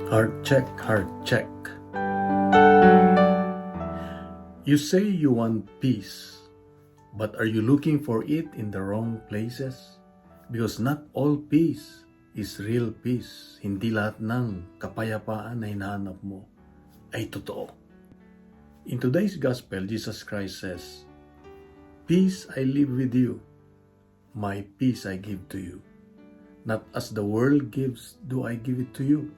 Heart check, heart check. You say you want peace, but are you looking for it in the wrong places? Because not all peace is real peace. Hindi lahat ng kapayapaan na hinahanap mo ay totoo. In today's gospel, Jesus Christ says, "Peace I leave with you, my peace I give to you. Not as the world gives do I give it to you."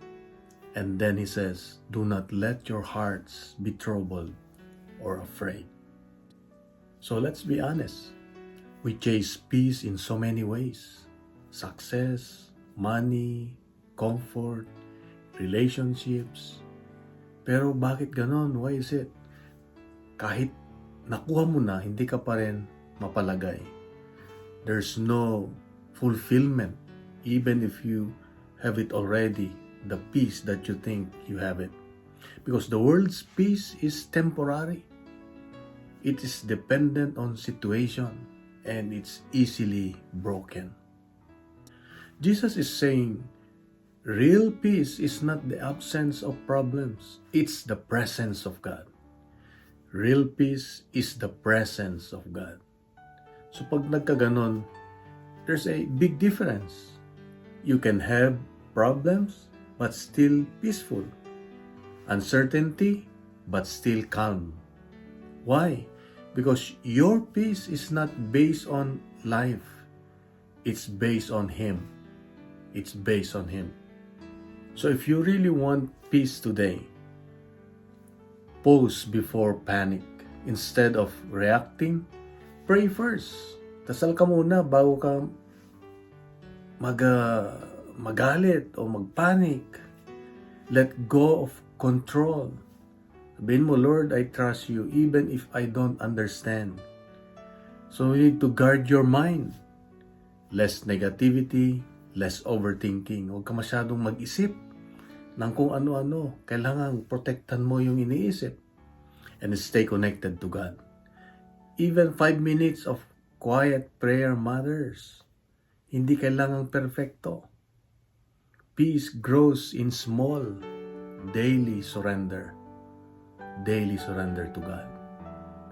And then he says, "Do not let your hearts be troubled or afraid." So let's be honest. We chase peace in so many ways. Success, money, comfort, relationships. Pero bakit ganon? Why is it? Kahit nakuha mo na, hindi ka pa rin mapalagay. There's no fulfillment even if you have it already, the peace that you think you have it. Because the world's peace is temporary. It is dependent on situation and it's easily broken. Jesus is saying, real peace is not the absence of problems, it's the presence of God. Real peace is the presence of God. So pag nagkaganon, there's a big difference. You can have problems but still peaceful. Uncertainty but still calm. Why? Because your peace is not based on life. It's based on Him. It's based on Him. So if you really want peace today, pause before panic. Instead of reacting, pray first. Dasal ka muna bago ka magalit o magpanic. Let go of control. Sabihin mo, "Lord, I trust you even if I don't understand." So you need to guard your mind. Less negativity, less overthinking. Huwag ka masyadong mag-isip ng kung ano-ano. Kailangan protektan mo yung iniisip. And stay connected to God. Even 5 minutes of quiet prayer matters. Hindi kailangang perfecto. Peace grows in small, daily surrender. Daily surrender to God.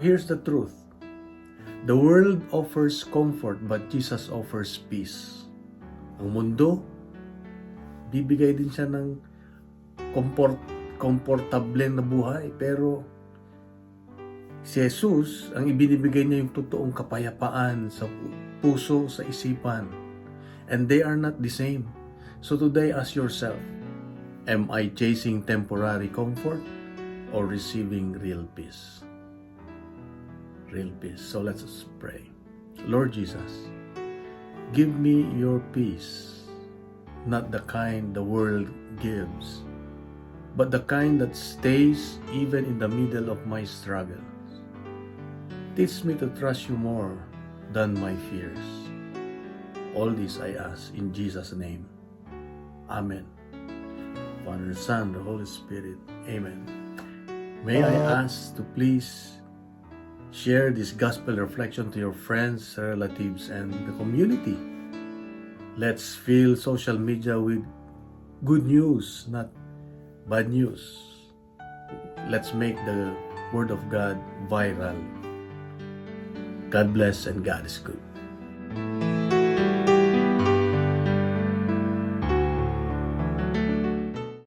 Here's the truth. The world offers comfort, but Jesus offers peace. Ang mundo, bibigay din siya ng komportable na buhay. Pero si Jesus, ang ibinibigay niya yung totoong kapayapaan sa puso, sa isipan. And they are not the same. So today, ask yourself, am I chasing temporary comfort or receiving real peace? Real peace. So let's pray. Lord Jesus, give me your peace, not the kind the world gives, but the kind that stays even in the middle of my struggles. Teach me to trust you more than my fears. All this I ask in Jesus' name. Amen. Father, Son, the Holy Spirit. Amen. May I ask to please share this gospel reflection to your friends, relatives, and the community. Let's fill social media with good news, not bad news. Let's make the Word of God viral. God bless and God is good.